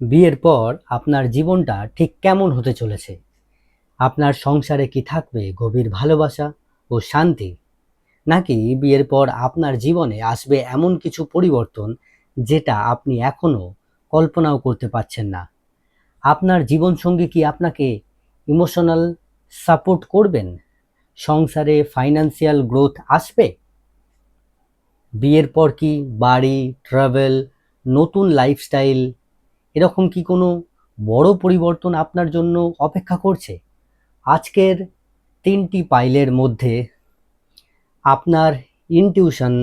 বিয়ের পর আপনার জীবনটা ঠিক কেমন হতে চলেছে? আপনার সংসারে কি থাকবে গভীর ভালোবাসা ও শান্তি? নাকি বিয়ের পর আপনার জীবনে আসবে এমন কিছু পরিবর্তন যেটা আপনি এখনো কল্পনাও করতে পারছেন না? আপনার জীবনসঙ্গী কি আপনাকে ইমোশনাল সাপোর্ট করবেন? সংসারে ফাইন্যান্সিয়াল গ্রোথ আসবে? বিয়ের পর কি বাড়ি, ট্রাভেল, নতুন লাইফস্টাইল এরকম কি কোনো বড় পরিবর্তন আপনার জন্য অপেক্ষা করছে? আজকের ৩টি পাইলের মধ্যে আপনার ইনটিউশন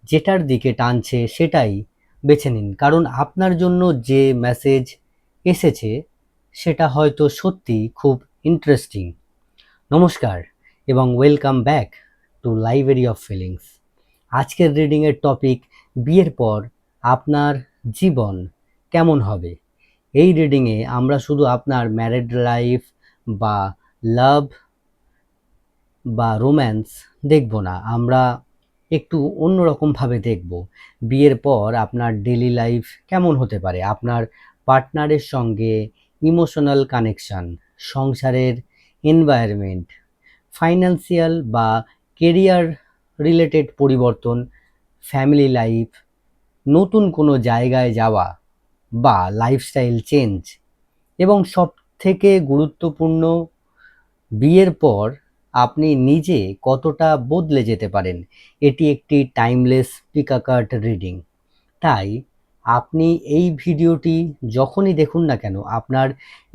যেটার দিকে টানছে সেটাই বেছে নিন, কারণ আপনার জন্য যে মেসেজ এসেছে সেটা হয়তো সত্যি খুব ইন্টারেস্টিং। নমস্কার এবং welcome back to library of feelings. আজকের রিডিংয়ের টপিক বিয়ের পর আপনার জীবন কেমন হবে। এই রিডিংয়ে আমরা শুধু আপনার ম্যারিড লাইফ বা লাভ বা রোম্যান্স দেখব না, আমরা একটু অন্যরকমভাবে দেখব বিয়ের পর আপনার ডেলি লাইফ কেমন হতে পারে, আপনার পার্টনারের সঙ্গে ইমোশনাল কানেকশন, সংসারের এনভায়রনমেন্ট, ফাইন্যান্সিয়াল বা কেরিয়ার রিলেটেড পরিবর্তন, ফ্যামিলি লাইফ, নতুন কোনো জায়গায় যাওয়া বা লাইফস্টাইল চেঞ্জ, এবং সবথেকে গুরুত্বপূর্ণ, বিয়ের পর আপনি নিজে কতটা বদলে যেতে পারেন। এটি একটি টাইমলেস পিকাকার্ট রিডিং, তাই আপনি এই ভিডিওটি যখনই দেখুন না কেন আপনার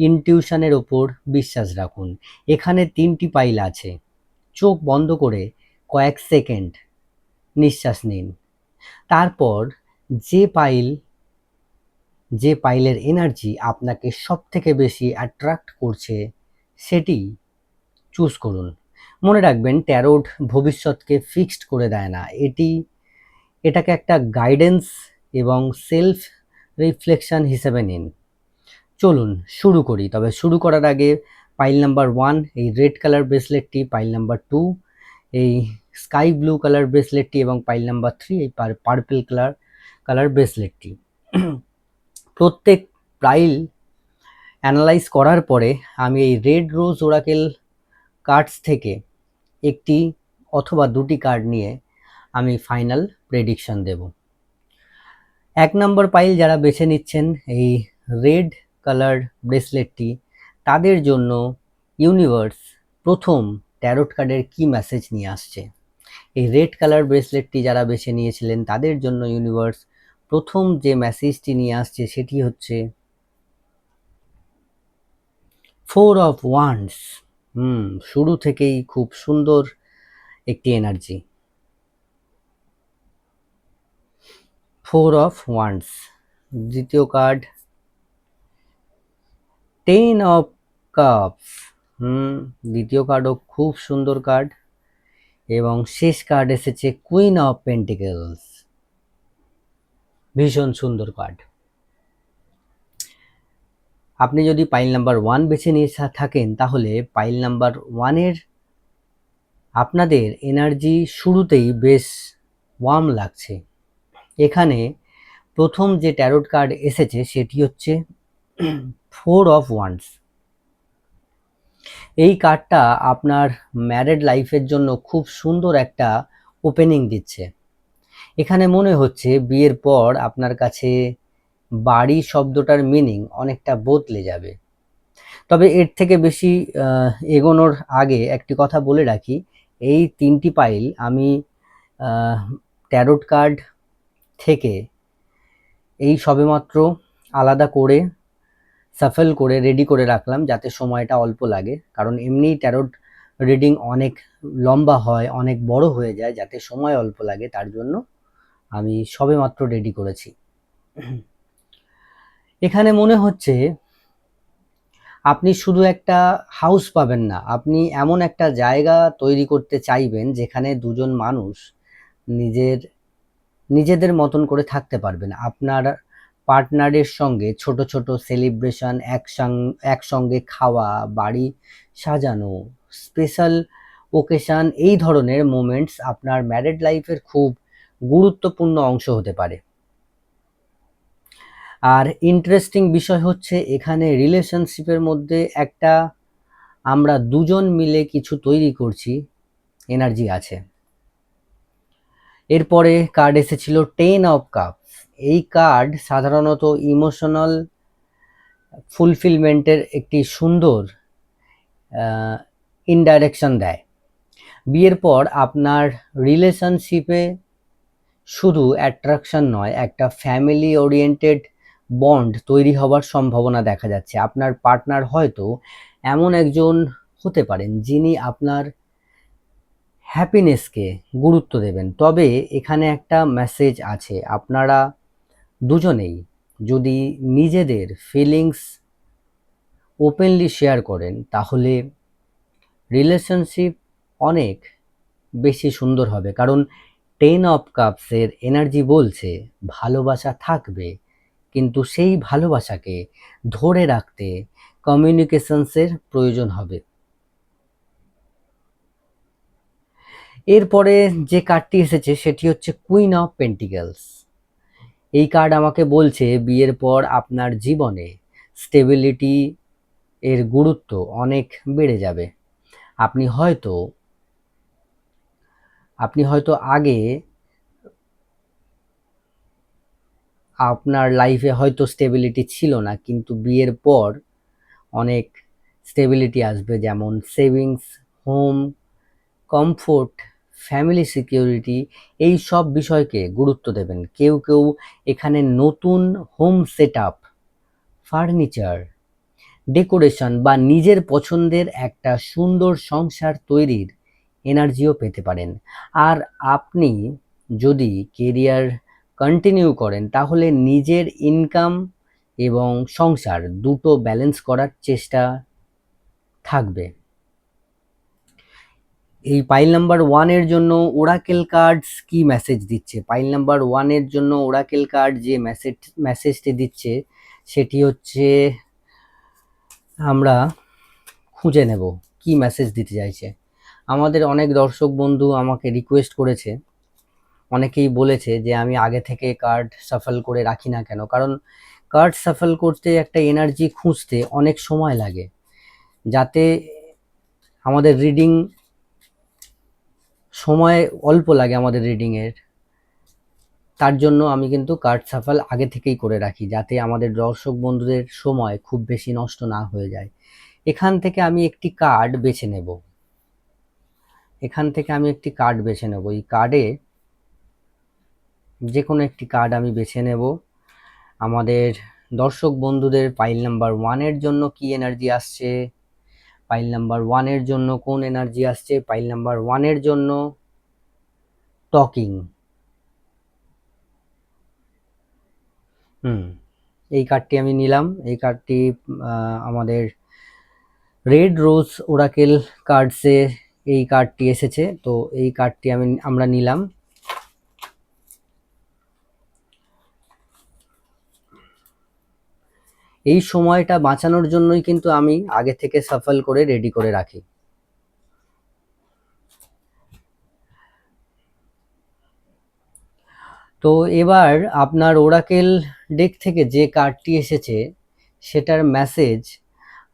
ইনটিউশনের ওপর বিশ্বাস রাখুন। এখানে 3টি পাইল আছে, চোখ বন্ধ করে কয়েক সেকেন্ড নিঃশ্বাস নিন। তারপর যে পাইল যে পাইলের এনার্জি আপনাকে সবথেকে বেশি অ্যাট্রাক্ট করছে সেটি চুজ করুন। মনে রাখবেন, ট্যারোট ভবিষ্যৎকে ফিক্সড করে দেয় না, এটাকে একটা গাইডেন্স এবং সেলফ রিফ্লেকশন হিসেবে নিন। চলুন শুরু করি, তবে শুরু করার আগে পাইল নাম্বার 1 এই রেড কালার ব্রেসলেটটি, পাইল নাম্বার 2 এই স্কাই ব্লু কালার ব্রেসলেটটি এবং পাইল নাম্বার 3 এই পার্পল কালার ব্রেসলেটটি। প্রত্যেক পাইল অ্যানালাইজ করার পরে আমি এই রেড রোজ ওরাকেল কার্ডস থেকে একটি অথবা দুটি কার্ড নিয়ে আমি ফাইনাল প্রেডিকশন দেব। 1 নম্বর পাইল যারা বেছে নিচ্ছেন এই রেড কালার ব্রেসলেটটি, তাদের জন্য ইউনিভার্স প্রথম ট্যারোট কার্ডের কি মেসেজ নিয়ে আসছে। এই রেড কালার ব্রেসলেটটি যারা বেছে নিয়েছিলেন তাদের জন্য ইউনিভার্স প্রথম যে মেসেজটি নিয়ে আসছে সেটি হচ্ছে 4 অফ ওয়ান্ডস। শুরু থেকেই খুব সুন্দর একটি এনার্জি। 4 of wands. দ্বিতীয় কার্ড 10 অফ কাপস। দ্বিতীয় কার্ডও খুব সুন্দর কার্ড। এবং শেষ কার্ড এসেছে কুইন অফ পেন্টিকেলস, ভীষণ সুন্দর কার্ড। আপনি যদি পাইল নাম্বার 1 বেছে নিয়ে থাকেন তাহলে পাইল নাম্বার 1-এর আপনাদের এনার্জি শুরুতেই বেশ ওয়ার্ম লাগছে। এখানে প্রথম যে ট্যারোট কার্ড এসেছে সেটি হচ্ছে 4 অফ ওয়ান্ডস। এই কার্ডটা আপনার ম্যারিড লাইফের জন্য খুব সুন্দর একটা ওপেনিং দিচ্ছে। এখানে মনে হচ্ছে বিয়ের পর আপনার কাছে বাড়ি শব্দটার মিনিং অনেকটা বদলে যাবে। তবে এর থেকে বেশি এগোনোর আগে একটি কথা বলে রাখি, এই 3টি পাইল আমি ট্যারোট কার্ড থেকে এই সবেমাত্র আলাদা করে সাফল করে রেডি করে রাখলাম যাতে সময়টা অল্প লাগে, কারণ এমনিই ট্যারোট রিডিং অনেক লম্বা হয়, অনেক বড় হয়ে যায়, যাতে সময় অল্প লাগে তার জন্য আমি সবেমাত্র রেডি করেছি। এখানে মনে হচ্ছে আপনি শুধু একটা হাউস পাবেন না, আপনি এমন একটা জায়গা তৈরি করতে চাইবেন যেখানে দুজন মানুষ নিজেদের মতন করে থাকতে পারবেন। আপনার পার্টনারের সঙ্গে ছোট ছোট সেলিব্রেশন, একসঙ্গে খাওয়া, বাড়ি সাজানো, স্পেশাল ওকেশন, এই ধরনের মোমেন্টস আপনার ম্যারিড লাইফের খুব গুরুত্বপূর্ণ অংশ হতে পারে। আর ইন্টারেস্টিং বিষয় হচ্ছে এখানে রিলেশনশিপের মধ্যে একটা আমরা দুজন মিলে কিছু তৈরি করছি এনার্জি আছে। এরপরে কার্ড এসেছিল 10 অফ কাপস। এই কার্ড সাধারণত ইমোশনাল ফুলফিলমেন্টের একটি সুন্দর ইনডাইরেকশন দেয়। বিয়ের পর আপনার রিলেশনশিপে শুধু অ্যাট্রাকশন নয়, একটা ফ্যামিলি ওরিয়েন্টেড বন্ড তৈরি হবার সম্ভাবনা দেখা যাচ্ছে। আপনার পার্টনার হয়তো এমন একজন হতে পারেন যিনি আপনার হ্যাপিনেসকে গুরুত্ব দেবেন। তবে এখানে একটা মেসেজ আছে, আপনারা দুজনেই যদি নিজেদের ফিলিংস ওপেনলি শেয়ার করেন তাহলে রিলেশনশিপ অনেক বেশি সুন্দর হবে। কারণ 10 অফ কাপসের এনার্জি বলছে ভালোবাসা থাকবে, কিন্তু সেই ভালোবাসাকে ধরে রাখতে কমিউনিকেশনসের প্রয়োজন হবে। এরপরে যে কার্ডটি এসেছে সেটি হচ্ছে কুইন অফ পেন্টিকেলস। এই কার্ড আমাকে বলছে বিয়ের পর আপনার জীবনে স্টেবিলিটি এর গুরুত্ব অনেক বেড়ে যাবে। আপনি হয়তো আগে আপনার লাইফে হয়তো স্টেবিলিটি ছিল না, কিন্তু বিয়ের পর অনেক স্টেবিলিটি আসবে, যেমন savings, home, comfort, family security. এই সব বিষয়কে গুরুত্ব দেবেন। কেউ কেউ এখানে নতুন home set up, furniture, decoration বা নিজের পছন্দের একটা সুন্দর সংসার তৈরির এনার্জিও পেতে পারেন। আর আপনি যদি কেরিয়ার কন্টিনিউ করেন তাহলে নিজের ইনকাম এবং সংসার দুটো ব্যালেন্স করার চেষ্টা থাকবে। এই পাইল নাম্বার 1 এর জন্য ওরাকেল কার্ডস কি মেসেজ দিচ্ছে? পাইল নাম্বার 1 এর জন্য ওরাকেল কার্ড যে মেসেজটি দিচ্ছে সেটি হচ্ছে, আমরা খুঁজে নেব কি মেসেজ দিতে চাইছে। আমাদের অনেক দর্শক বন্ধু আমাকে রিকোয়েস্ট করেছে, অনেকেই বলেছে যে আমি আগে থেকে কার্ড শাফল করে রাখি না কেন। কারণ কার্ড শাফল করতে একটা এনার্জি খুঁজতে অনেক সময় লাগে, যাতে আমাদের রিডিং সময় অল্প লাগে আমাদের রিডিংয়ের, তার জন্য আমি কিন্তু কার্ড শাফল আগে থেকেই করে রাখি, যাতে আমাদের দর্শক বন্ধুদের সময় খুব বেশি নষ্ট না হয়ে যায়। এখান থেকে আমি একটি কার্ড বেছে নেব। এই কার্ডে যে কোনো একটি কার্ড আমি বেছে নেব। আমাদের দর্শক বন্ধুদের পাইল নাম্বার 1 এর জন্য কি এনার্জি আসছে, পাইল নাম্বার 1 এর জন্য কোন এনার্জি আসছে? পাইল নাম্বার 1 এর জন্য টকিং। এই কার্ডটি আমি নিলাম। এই কার্ডটি আমাদের রেড রোজ ওরাকেল কার্ডসে এই কার্ডটি এসেছে, তো এই কার্ডটি আমরা নিলাম। এই সময়টা বাঁচানোর জন্যই কিন্তু আমি আগে থেকে শাফল করে রেডি করে রাখি। তো এবার আপনার ওরাকেল ডেক থেকে যে কার্ডটি এসেছে সেটার মেসেজ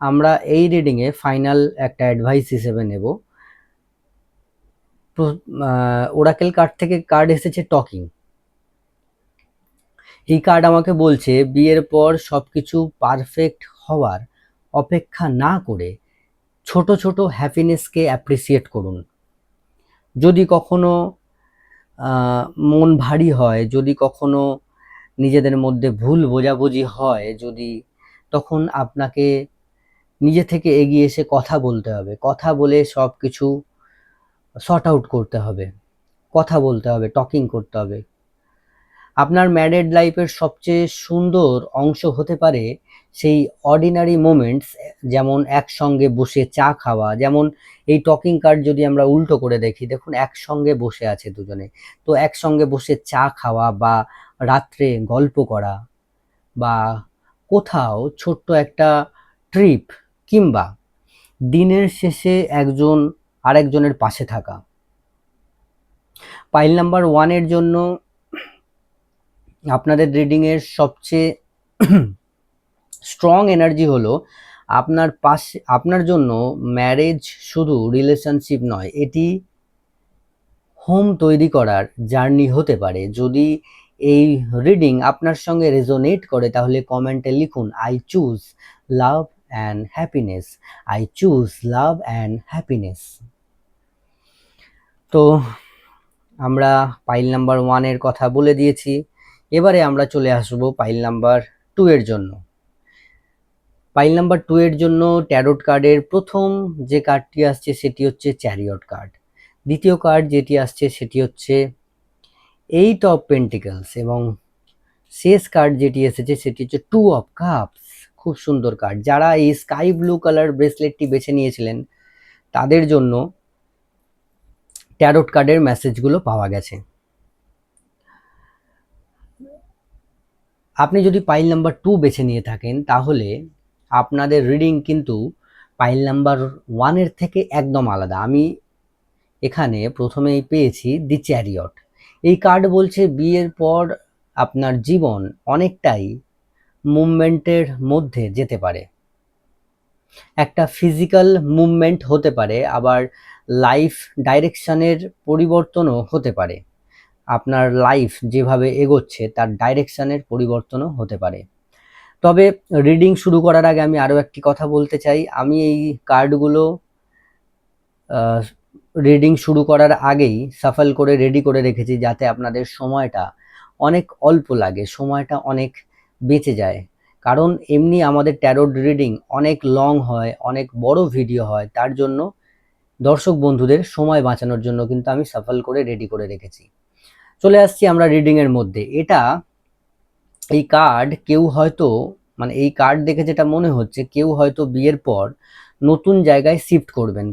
আমরা এই রিডিংয়ে ফাইনাল একটা অ্যাডভাইস হিসেবে নেব। ওরাকেল কার্ড থেকে কার্ড এসেছে টকিং। এই কার্ড আমাকে বলছে বিয়ের পর সবকিছু পারফেক্ট হওয়ার অপেক্ষা না করে ছোট ছোট হ্যাপিনেসকে অ্যাপ্রিসিয়েট করুন। যদি কখনো মন ভারী হয়, যদি কখনো নিজেদের মধ্যে ভুল বোঝাবুঝি হয়, তখন আপনাকে নিজে থেকে এগিয়ে এসে কথা বলতে হবে। কথা বলে সব কিছু সর্ট আউট করতে হবে, কথা বলতে হবে, টকিং করতে হবে। আপনার ম্যারিড লাইফের সবচেয়ে সুন্দর অংশ হতে পারে সেই অর্ডিনারি মোমেন্টস, যেমন একসঙ্গে বসে চা খাওয়া। যেমন এই টকিং কার্ড যদি আমরা উল্টো করে দেখি, দেখুন একসঙ্গে বসে আছে দুজনে, তো একসঙ্গে বসে চা খাওয়া বা রাত্রে গল্প করা বা কোথাও ছোট্ট একটা ট্রিপ, কিংবা দিনের শেষে একজন আরেকজনের পাশে থাকা। পাইল নাম্বার 1 এর জন্য আপনাদের রিডিংয়ের সবচেয়ে স্ট্রং এনার্জি হলো আপনার পাশে, আপনার জন্য ম্যারেজ শুধু রিলেশনশিপ নয়, এটি হোম তৈরি করার জার্নি হতে পারে। যদি এই রিডিং আপনার সঙ্গে রেজোনেট করে তাহলে কমেন্টে লিখুন I choose love and happiness, I choose love and happiness. তো আমরা পাইল নাম্বার 1 এর কথা বলে দিয়েছি, এবারে আমরা চলে আসবো পাইল নাম্বার 2 এর জন্য। পাইল নাম্বার 2 এর জন্য ট্যারোট কার্ডের প্রথম যে কার্ডটি আসছে সেটি হচ্ছে চ্যারিয়ট কার্ড। দ্বিতীয় কার্ড যেটি আসছে সেটি হচ্ছে 8 অফ পেন্টিকলস এবং শেষ কার্ড যেটি এসেছে সেটি হচ্ছে 2 অফ কাপস। খুব সুন্দর কার্ড। যারা এই স্কাই ব্লু কালার ব্রেসলেটটি বেছে নিয়েছিলেন তাদের জন্য ট্যারোট কার্ডের মেসেজগুলো পাওয়া গেছে। আপনি যদি পাইল নাম্বার 2 বেছে নিয়ে থাকেন তাহলে আপনাদের রিডিং কিন্তু পাইল নাম্বার 1 এর থেকে একদম আলাদা। আমি এখানে প্রথমেই পেয়েছি দি চ্যারিয়ট। এই কার্ড বলছে বিয়ের পর আপনার জীবন অনেকটাই মুভমেন্টের মধ্যে যেতে পারে। একটা ফিজিক্যাল মুভমেন্ট হতে পারে, আবার লাইফ ডাইরেকশনের পরিবর্তনও হতে পারে। আপনার লাইফ যেভাবে এগোচ্ছে তার ডাইরেকশনের পরিবর্তনও হতে পারে। তবে রিডিং শুরু করার আগে আমি আরও একটি কথা বলতে চাই। আমি এই কার্ডগুলো রিডিং শুরু করার আগেই সাফল করে রেডি করে রেখেছি যাতে আপনাদের সময়টা অনেক অল্প লাগে, সময়টা অনেক বেঁচে যায়। কারণ এমনি আমাদের ট্যারোট রিডিং অনেক লং হয়, অনেক বড় ভিডিও হয়, তার জন্য দর্শক বন্ধুদের সময় বাঁচানোর জন্য কিন্তু আমি সাফল করে রেডি করে রেখেছি। চলে আসছি আমরা রিডিংয়ের মধ্যে। এই কার্ড কেউ হয়তো, মানে এই কার্ড দেখে যেটা মনে হচ্ছে কেউ হয়তো বিয়ের পর নতুন জায়গায় শিফট করবেন।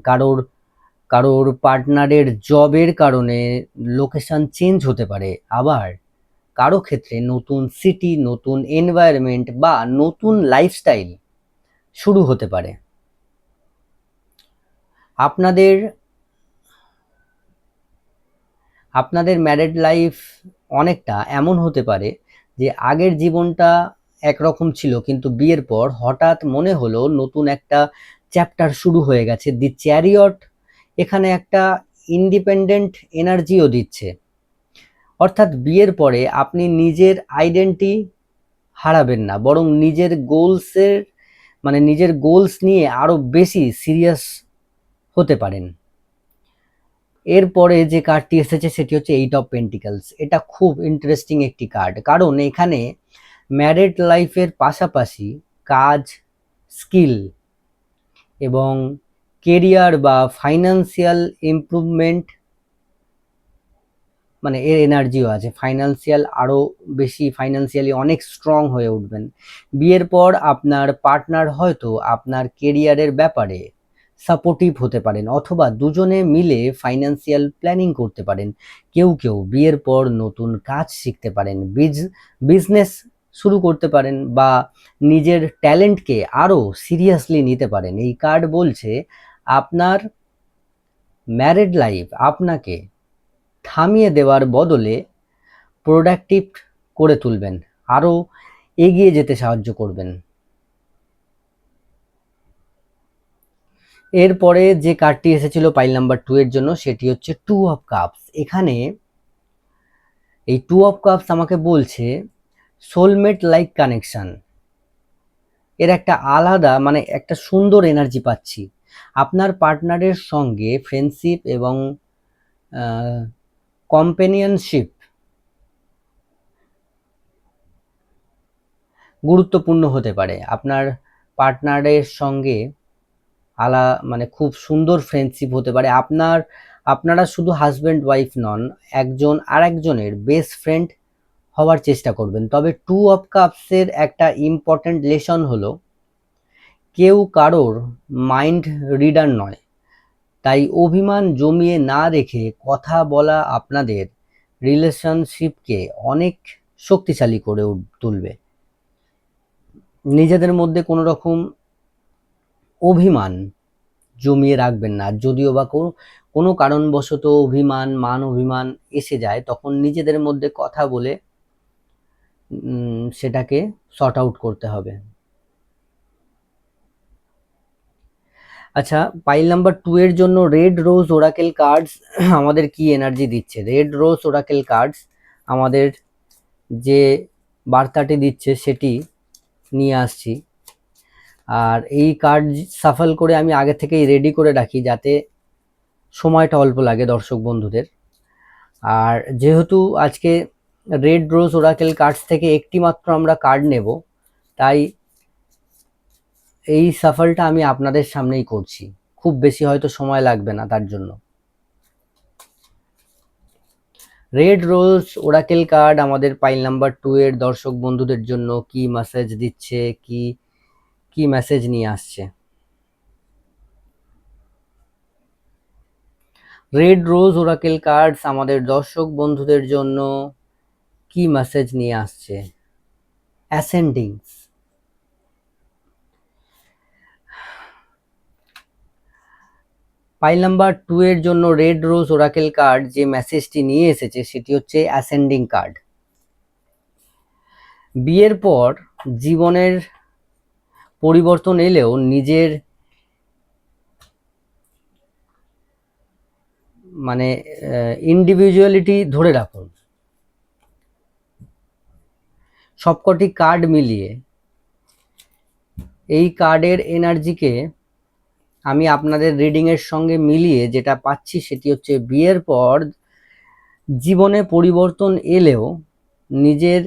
কারোর পার্টনারের জবের কারণে লোকেশন চেঞ্জ হতে পারে, আবার কারো ক্ষেত্রে নতুন সিটি, নতুন এনভায়রনমেন্ট বা নতুন লাইফস্টাইল শুরু হতে পারে। আপনাদের ম্যারেড লাইফ অনেকটা এমন হতে পারে যে আগের জীবনটা একরকম ছিল কিন্তু বিয়ের পর হঠাৎ মনে হলো নতুন একটা চ্যাপ্টার শুরু হয়ে গেছে। দি চ্যারিয়ট এখানে একটা ইন্ডিপেন্ডেন্ট এনার্জিও দিচ্ছে, অর্থাৎ বিয়ের পরে আপনি নিজের আইডেন্টি হারাবেন না, বরং নিজের গোলস নিয়ে আরো বেশি সিরিয়াস হতে পারেন। এরপরে যে কার্ডটি এসেছে সেটি হচ্ছে 8 অফ পেন্টিকলস। এটা খুব ইন্টারেস্টিং একটি কার্ড, কারণ এখানে ম্যারিড লাইফের পাশাপাশি কাজ, স্কিল এবং কেরিয়ার বা ফাইন্যান্সিয়াল ইমপ্রুভমেন্ট, মানে এর এনার্জিও আছে। আরও বেশি ফাইন্যান্সিয়ালি অনেক স্ট্রং হয়ে উঠবেন। বিয়ের পর আপনার পার্টনার হয়তো আপনার কেরিয়ারের ব্যাপারে সাপোর্টিভ হতে পারেন, অথবা দুজনে মিলে ফাইন্যান্সিয়াল প্ল্যানিং করতে পারেন। কেউ বিয়ের পর নতুন কাজ শিখতে পারেন, বিজনেস শুরু করতে পারেন বা নিজের ট্যালেন্টকে আরও সিরিয়াসলি নিতে পারেন। এই কার্ড বলছে আপনার ম্যারিড লাইফ আপনাকে থামিয়ে দেওয়ার বদলে প্রোডাক্টিভ করে তুলবেন, আরও এগিয়ে যেতে সাহায্য করবেন। এরপরে যে কার্ডটি এসেছিল পাইল নাম্বার 2 এর জন্য সেটি হচ্ছে 2 অফ কাপস। এখানে এই 2 অফ কাপস আমাকে বলছে সোলমেট লাইক কানেকশন। এর একটা আলাদা, মানে একটা সুন্দর এনার্জি পাচ্ছি। আপনার পার্টনারের সঙ্গে ফ্রেন্ডশিপ এবং কম্পেনিয়নশিপ গুরুত্বপূর্ণ হতে পারে। আপনার পার্টনারের সঙ্গে মানে খুব সুন্দর ফ্রেন্ডশিপ হতে পারে। আপনারা শুধু হাজব্যান্ড ওয়াইফ নন, একজন আর একজনের বেস্ট ফ্রেন্ড হওয়ার চেষ্টা করবেন। তবে 2 অফ কাপসের একটা ইম্পর্ট্যান্ট লেসন হলো কেউ কারোর মাইন্ড রিডার নয়, তাই অভিমান জমিয়ে না রেখে কথা বলা আপনাদের রিলেশনশিপকে অনেক শক্তিশালী করে তুলবে। নিজেদের মধ্যে কোনো রকম অভিমান জমিয়ে রাখবেন না। যদিও বা কোনো কারণবশত মান অভিমান এসে যায়, তখন নিজেদের মধ্যে কথা বলে সেটাকে সর্ট আউট করতে হবে। আচ্ছা, পাইল নাম্বার 2 এর জন্য রেড রোজ ওরাকেল কার্ডস আমাদের কি এনার্জি দিচ্ছে? রেড রোজ ওরাকেল কার্ডস আমাদের যে বার্তাটি দিচ্ছে সেটি নিয়ে আসছি। আর এই কার্ড সাফল করে আমি আগে থেকেই রেডি করে রাখি যাতে সময়টা অল্প লাগে দর্শক বন্ধুদের। আর যেহেতু আজকে রেড রোজ ওরাকেল কার্ডস থেকে একটি মাত্র আমরা কার্ড নেব, তাই এই সাফলটা আমি আপনাদের সামনেই করছি, খুব বেশি হয়তো সময় লাগবে না তার জন্য। রেড রোজ ওরাকেল কার্ড আমাদের পাইল নাম্বার 2 এর দর্শক বন্ধুদের জন্য কি মেসেজ দিচ্ছে, কি মেসেজ নিয়ে আসছে? রেড রোজ ওরাকেল কার্ডস আমাদের দর্শক বন্ধুদের জন্য কি মেসেজ নিয়ে আসছে? অ্যাসেন্ডিং। পাইল নাম্বার 2 এর জন্য রেড রোজ ওরাকেল কার্ড যে মেসেজটি নিয়ে এসেছে সেটি হচ্ছে অ্যাসেন্ডিং কার্ড। বিয়ের পর জীবনের পরিবর্তন এলেও নিজের মানে ইন্ডিভিজুয়ালিটি ধরে রাখুন। সবকটি কার্ড মিলিয়ে এই কার্ডের এনার্জিকে আমি আপনাদের রিডিংয়ের সঙ্গে মিলিয়ে যেটা পাচ্ছি সেটি হচ্ছে বিয়ের পর জীবনে পরিবর্তন এলেও নিজের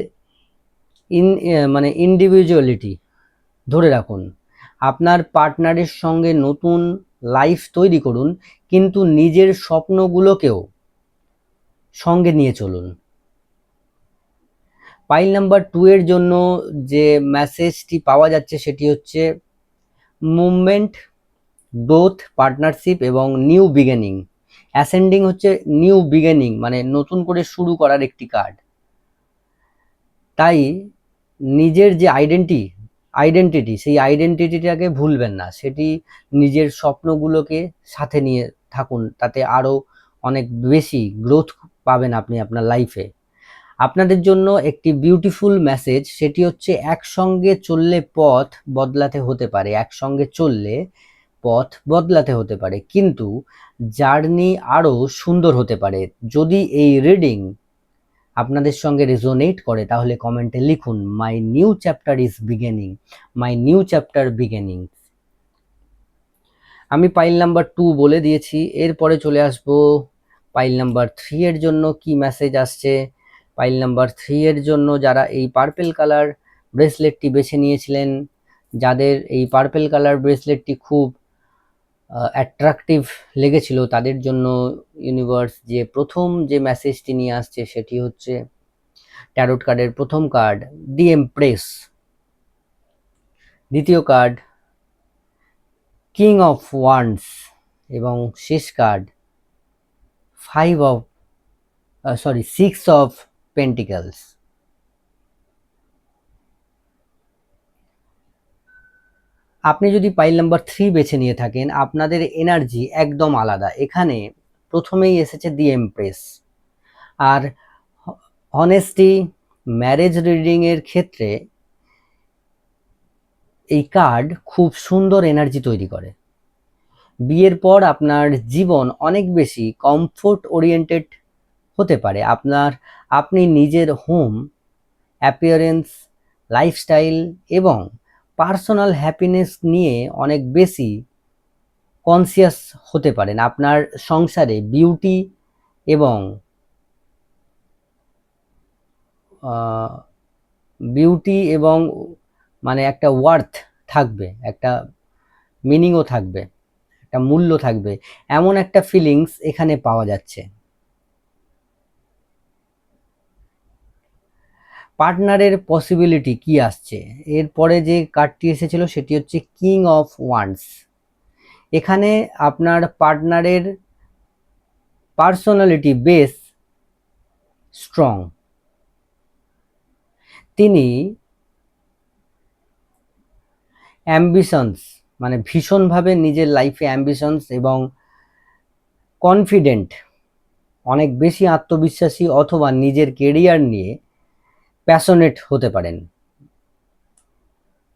মানে ইন্ডিভিজুয়ালিটি ধরে রাখুন। আপনার পার্টনারের সঙ্গে নতুন লাইফ তৈরি করুন, কিন্তু নিজের স্বপ্নগুলোকেও সঙ্গে নিয়ে চলুন। পাইল নাম্বার 2 এর জন্য যে মেসেজটি পাওয়া যাচ্ছে সেটি হচ্ছে মুভমেন্ট, গ্রোথ, পার্টনারশিপ এবং নিউ বিগিনিং। অ্যাসেন্ডিং হচ্ছে নিউ বিগিনিং, মানে নতুন করে শুরু করার একটি কার্ড। তাই নিজের যে আইডেন্টিটি সেই আইডেন্টিটিটাকে ভুলবেন না, সেটি নিজের স্বপ্নগুলোকে সাথে নিয়ে থাকুন, তাতে আরও অনেক বেশি গ্রোথ পাবেন আপনি আপনার লাইফে। আপনাদের জন্য একটি বিউটিফুল মেসেজ, সেটি হচ্ছে একসঙ্গে চললে পথ বদলাতে হতে পারে, একসঙ্গে চললে পথ বদলাতে হতে পারে, কিন্তু জার্নি আরও সুন্দর হতে পারে। যদি এই রিডিং আপনাদের সঙ্গে রেজোনেট করে তাহলে কমেন্টে লিখুন, my new chapter is beginning, my new chapter beginning. আমি পাইল নাম্বার 2 বলে দিয়েছি, এরপরে চলে আসব পাইল নাম্বার 3 এর জন্য কি মেসেজ আসছে। পাইল নাম্বার 3 এর জন্য যারা এই পার্পেল কালার ব্রেসলেটটি বেছে নিয়েছিলেন, যাদের এই পার্পেল কালার ব্রেসলেটটি খুব অ্যাট্রাকটিভ লেগেছিল, তাদের জন্য ইউনিভার্স যে প্রথম যে মেসেজটি নিয়ে আসছে সেটি হচ্ছে ট্যারোট কার্ডের প্রথম কার্ড দি এমপ্রেস, দ্বিতীয় কার্ড কিং অফ ওয়ান্ডস এবং শেষ কার্ড সিক্স অফ পেন্টিকলস। আপনি যদি পাইল নাম্বার 3 বেছে নিয়ে থাকেন, আপনাদের এনার্জি একদম আলাদা। এখানে প্রথমেই এসেছে দি এমপ্রেস। আর অনেস্টি, ম্যারেজ রিডিং এর ক্ষেত্রে এই কার্ড খুব সুন্দর এনার্জি তৈরি করে। বিয়ের পর আপনার জীবন অনেক বেশি কমফোর্ট ওরিয়েন্টেড হতে পারে। আপনি নিজের হোম, অ্যাপিয়ারেন্স, লাইফস্টাইল এবং পার্সোনাল হ্যাপিনেস নিয়ে অনেক বেশি কনসিয়াস হতে পারেন। আপনার সংসারে এবং বিউটি এবং মানে একটা ওয়ার্থ থাকবে, একটা মিনিংও থাকবে, একটা মূল্য থাকবে, এমন একটা ফিলিংস এখানে পাওয়া যাচ্ছে। পার্টনারের পসিবিলিটি কি আসছে? এরপরে যে কার্ডটি এসেছিল সেটি হচ্ছে কিং অফ ওয়ান্ডস। এখানে আপনার পার্টনারের পার্সোনালিটি বেশ স্ট্রং। তিনি অ্যাম্বিশনস, মানে ভীষণভাবে নিজের লাইফে অ্যাম্বিশনস এবং কনফিডেন্ট, অনেক বেশি আত্মবিশ্বাসী, অথবা নিজের কেরিয়ার নিয়ে প্যাশনেট হতে পারেন।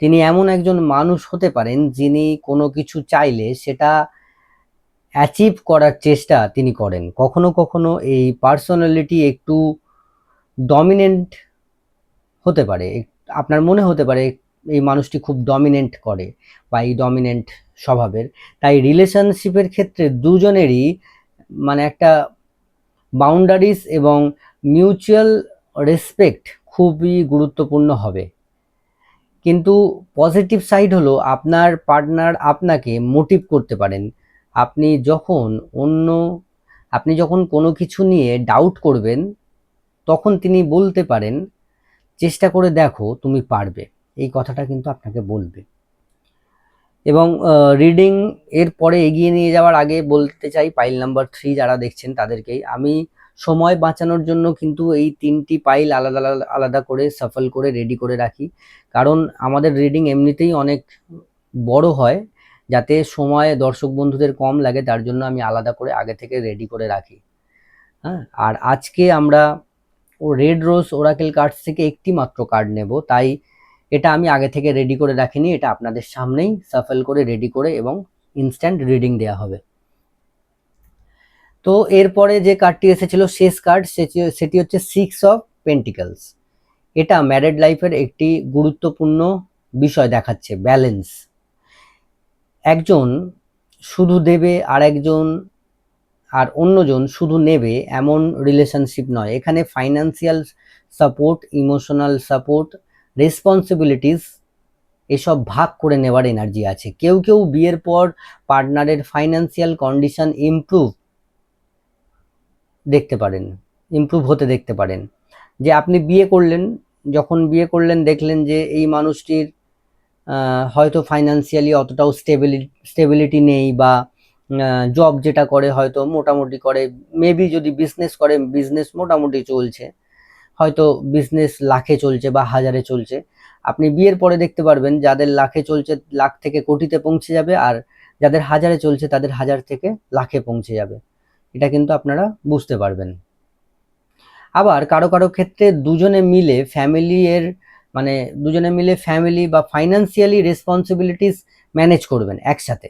তিনি এমন একজন মানুষ হতে পারেন যিনি কোনো কিছু চাইলে সেটা অ্যাচিভ করার চেষ্টা তিনি করেন। কখনো কখনো এই পার্সোনালিটি একটু ডমিনেন্ট হতে পারে। আপনার মনে হতে পারে এই মানুষটি খুব ডমিনেন্ট করে বা এই ডমিনেন্ট স্বভাবের। তাই রিলেশনশিপের ক্ষেত্রে দুজনেরই মানে একটা বাউন্ডারিজ এবং মিউচুয়াল রেসপেক্ট খুবই গুরুত্বপূর্ণ হবে। কিন্তু পজিটিভ সাইড হলো আপনার পার্টনার আপনাকে মোটিভ করতে পারেন। আপনি যখন অন্য আপনি যখন কোনো কিছু নিয়ে ডাউট করবেন তখন তিনি বলতে পারেন, চেষ্টা করে দেখো তুমি পারবে। এই কথাটা কিন্তু আপনাকে বলবে। এবং রিডিং এর পরে এগিয়ে নিয়ে যাওয়ার আগে বলতে চাই পাইল নাম্বার 3 যারা দেখছেন তাদেরকেই আমি সময় বাঁচানোর জন্য কিন্তু এই 3টি পাইল আলাদা আলাদা করে সাফল করে রেডি করে রাখি। কারণ আমাদের রিডিং এমনিতেই অনেক বড় হয়, যাতে সময় দর্শক বন্ধুদের কম লাগে তার জন্য আমি আলাদা করে আগে থেকে রেডি করে রাখি। হ্যাঁ, আর আজকে আমরা রেড রোজ ওরাকেল কার্ডস থেকে একটি মাত্র কার্ড নেব, তাই এটা আমি আগে থেকে রেডি করে রাখিনি। এটা আপনাদের সামনেই সাফল করে রেডি করে এবং ইনস্ট্যান্ট রিডিং দেওয়া হবে। তো এরপরে যে কার্ডটি এসেছিল শেষ কার্ড, সেটি হচ্ছে 6 অফ পেন্টিকলস। এটা ম্যারিড লাইফের একটি গুরুত্বপূর্ণ বিষয় দেখাচ্ছে, ব্যালেন্স। একজন শুধু দেবে আর অন্যজন শুধু নেবে এমন রিলেশনশিপ নয়। এখানে financial support, emotional support, responsibilities এসব ভাগ করে নেওয়ার এনার্জি আছে। কেউ কেউ বিয়ের পর পার্টনারের ফাইন্যান্সিয়াল কন্ডিশন ইমপ্রুভ হতে দেখতে পারেন। যে আপনি যখন বিয়ে করলেন দেখলেন যে এই মানুষটির হয়তো ফাইন্যান্সিয়ালি অতটাও স্টেবিলিটি নেই, বা জব যেটা করে হয়তো মোটামুটি করে, মেবি যদি বিজনেস করে বিজনেস মোটামুটি চলছে, হয়তো বিজনেস লাখে চলছে বা হাজারে চলছে। আপনি বিয়ের পরে দেখতে পারবেন যাদের লাখে চলছে লাখ থেকে কোটিতে পৌঁছে যাবে, আর যাদের হাজারে চলছে তাদের হাজার থেকে লাখে পৌঁছে যাবে। এটা কিন্তু আপনারা বুঝতে পারবেন। আবার কারো কারো ক্ষেত্রে দুজনে মিলে ফ্যামিলি বা ফাইন্যান্সিয়ালি রেসপন্সিবিলিটিস ম্যানেজ করবেন একসাথে।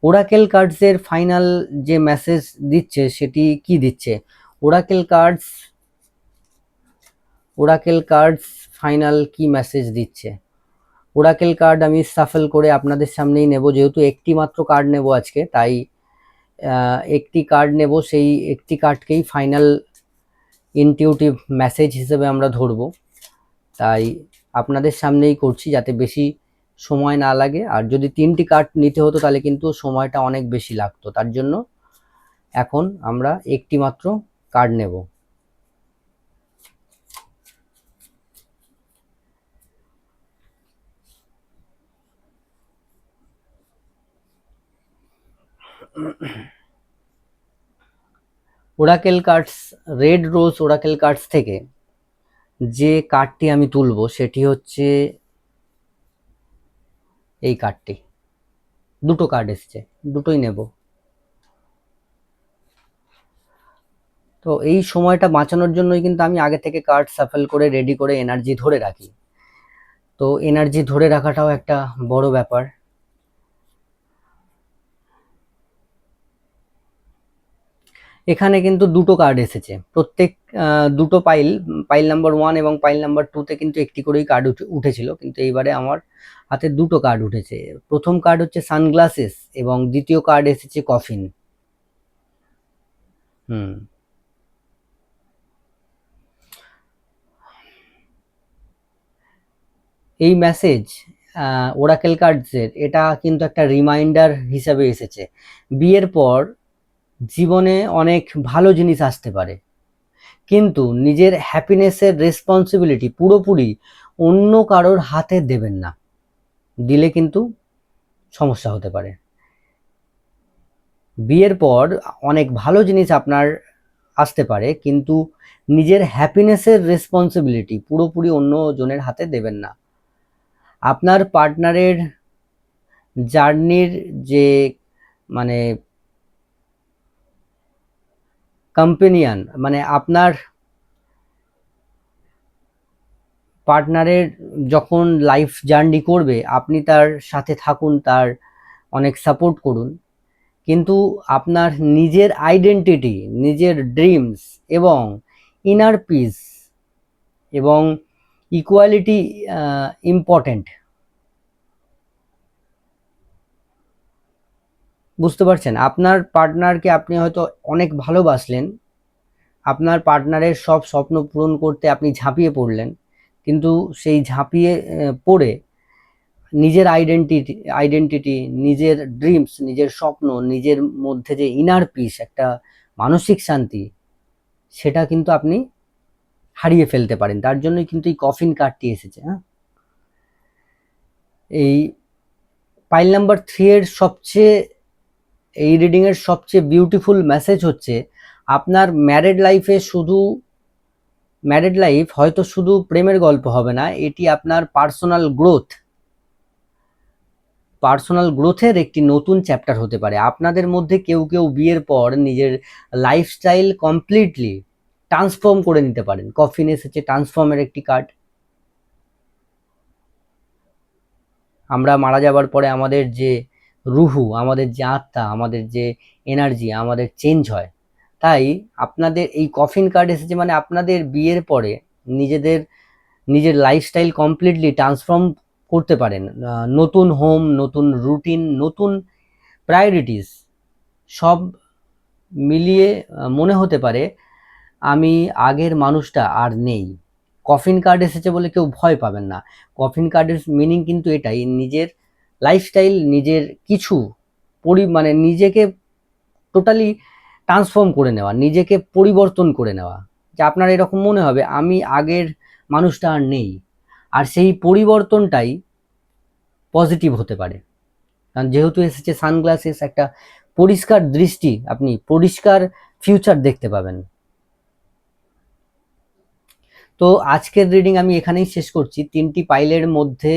ওরাকেল কার্ডসের ফাইনাল যে মেসেজ দিচ্ছে সেটি কি দিচ্ছে? ওরাকেল কার্ডস ফাইনাল কি মেসেজ দিচ্ছে? ওরাকেল কার্ড আমি সাফল করে আপনাদের সামনেই নেব, যেহেতু একটি মাত্র কার্ড নেব আজকে, তাই একটি কার্ড নেব, সেই একটি কার্ডকেই ফাইনাল ইনটিউটিভ মেসেজ হিসেবে আমরা ধরব। তাই আপনাদের সামনেই করছি যাতে বেশি সময় না লাগে। আর যদি 3টি কার্ড নিতে হতো তাহলে কিন্তু সময়টা অনেক বেশি লাগতো, তার জন্য এখন আমরা একটি মাত্র কার্ড নেব। Oracle cards, red rose Oracle cards থেকে যে কার্ডটি আমি তুলব সেটি হচ্ছে এই কার্ডটি। দুটো কার্ড এসছে, দুটোই নেব। তো এই সময়টা বাঁচানোর জন্যই কিন্তু আমি আগে থেকে কার্ড সাফল করে রেডি করে এনার্জি ধরে রাখি। তো এনার্জি ধরে রাখাটাও একটা বড় ব্যাপার। এখানে কিন্তু দুটো কার্ড এসেছে, প্রত্যেক দুটো পাইল নাম্বার 1 এবং পাইল নাম্বার 2তে কিন্তু একটি করেই কার্ড উঠেছিল, কিন্তু এইবারে আমার হাতে দুটো কার্ড উঠেছে। প্রথম কার্ড হচ্ছে সানগ্লাসেস এবং দ্বিতীয় কার্ড এসেছে কফিন। এই মেসেজ ওরাকেল কার্ডসের এটা কিন্তু একটা রিমাইন্ডার হিসাবে এসেছে। বিয়ের পর জীবনে অনেক ভালো জিনিস আসতে পারে, কিন্তু নিজের হ্যাপিনেসের রেসপন্সিবিলিটি পুরোপুরি অন্য কারোর হাতে দেবেন না, দিলে কিন্তু সমস্যা হতে পারে। বিয়ের পর অনেক ভালো জিনিস আপনার আসতে পারে, কিন্তু নিজের হ্যাপিনেসের রেসপন্সিবিলিটি পুরোপুরি অন্য জনের হাতে দেবেন না। আপনার পার্টনারের জার্নির যে মানে কম্পেনিয়ন, মানে আপনার পার্টনারের যখন লাইফ জার্নি করবে আপনি তার সাথে থাকুন, তার অনেক সাপোর্ট করুন, কিন্তু আপনার নিজের আইডেন্টিটি, নিজের ড্রিমস এবং ইনার পিস এবং ইকুয়ালিটি ইম্পর্ট্যান্ট। বুঝতে পারছেন? আপনার পার্টনারকে আপনি হয়তো অনেক ভালোবাসলেন, আপনার পার্টনারের সব স্বপ্ন পূরণ করতে আপনি ঝাঁপিয়ে পড়লেন, কিন্তু সেই ঝাঁপিয়ে পড়ে নিজের আইডেন্টিটি, নিজের ড্রিমস, নিজের স্বপ্ন, নিজের মধ্যে যে ইনার পিস, একটা মানসিক শান্তি, সেটা কিন্তু আপনি হারিয়ে ফেলতে পারেন। তার জন্যই কিন্তু এই কফিন কার্ডটি এসেছে। হ্যাঁ, এই পাইল নাম্বার 3 এর এই রিডিং এর সবচেয়ে বিউটিফুল মেসেজ হচ্ছে আপনার ম্যারিড লাইফ হয়তো শুধু প্রেমের গল্প হবে না, এটি আপনার পার্সোনাল গ্রোথের একটি নতুন চ্যাপ্টার হতে পারে। আপনাদের মধ্যে কেউ কেউ বিয়ের পর নিজের লাইফস্টাইল কমপ্লিটলি ট্রান্সফর্ম করে নিতে পারেন। কফিন এসেছে ট্রান্সফর্মের একটি কার্ড। আমরা মারা যাবার পরে আমাদের যে রুহু, আমাদের যে আত্মা, আমাদের যে এনার্জি, আমাদের চেঞ্জ হয়। তাই আপনাদের এই কফিন কার্ড এসেছে মানে আপনাদের বিয়ের পরে নিজের লাইফস্টাইল কমপ্লিটলি ট্রান্সফর্ম করতে পারেন। নতুন হোম, নতুন রুটিন, নতুন প্রায়োরিটিস সব মিলিয়ে মনে হতে পারে আমি আগের মানুষটা আর নেই। কফিন কার্ড এসেছে বলে কেউ ভয় পাবেন না। কফিন কার্ডের মিনিং কিন্তু এটাই, নিজের লাইফস্টাইল, নিজের কিছু মানে নিজেকে টোটালি ট্রান্সফর্ম করে নেওয়া, নিজেকে পরিবর্তন করে নেওয়া। যে আপনার এরকম মনে হবে আমি আগের মানুষটা আর নেই, আর সেই পরিবর্তনটাই পজিটিভ হতে পারে। কারণ যেহেতু এসেছে সানগ্লাসেস, একটা পরিষ্কার দৃষ্টি, আপনি পরিষ্কার ফিউচার দেখতে পাবেন। তো আজকের রিডিং আমি এখানেই শেষ করছি। 3টি পাইলের মধ্যে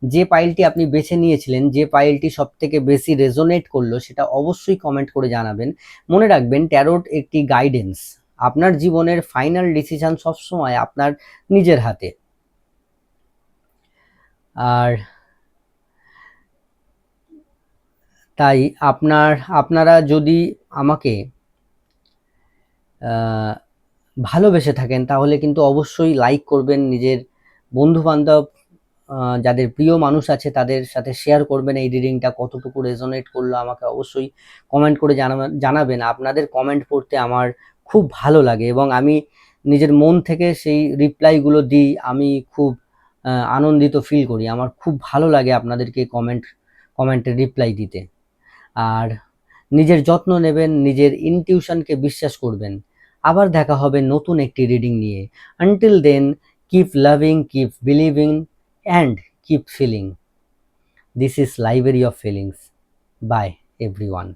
যে পাইলটি আপনি বেছে নিয়েছিলেন, যে পাইলটি সব থেকে বেশি রেজোনেট করলো, সেটা অবশ্যই কমেন্ট করে জানাবেন। মনে রাখবেন, ট্যারোট একটি গাইডেন্স। আপনার জীবনের ফাইনাল ডিসিশন সবসময় আপনার নিজের হাতে। আর তাই আপনারা যদি আমাকে ভালোবেসে থাকেন তাহলে কিন্তু অবশ্যই লাইক করবেন, নিজের বন্ধু-বান্ধব, যাদের প্রিয় মানুষ আছে তাদের সাথে শেয়ার করবেন। এই রিডিংটা কতটুকু রেজোনেট করলো আমাকে অবশ্যই কমেন্ট করে জানাবেন। আপনাদের কমেন্ট পড়তে আমার খুব ভালো লাগে এবং আমি নিজের মন থেকে সেই রিপ্লাইগুলো দিই। আমি খুব আনন্দিত ফিল করি। আমার খুব ভালো লাগে আপনাদেরকে কমেন্টে রিপ্লাই দিতে। আর নিজের যত্ন নেবেন, নিজের ইনটিউশনকে বিশ্বাস করবেন। আবার দেখা হবে নতুন একটি রিডিং নিয়ে। Until then, keep loving, keep believing and keep feeling. This is Library of Feelings. Bye everyone.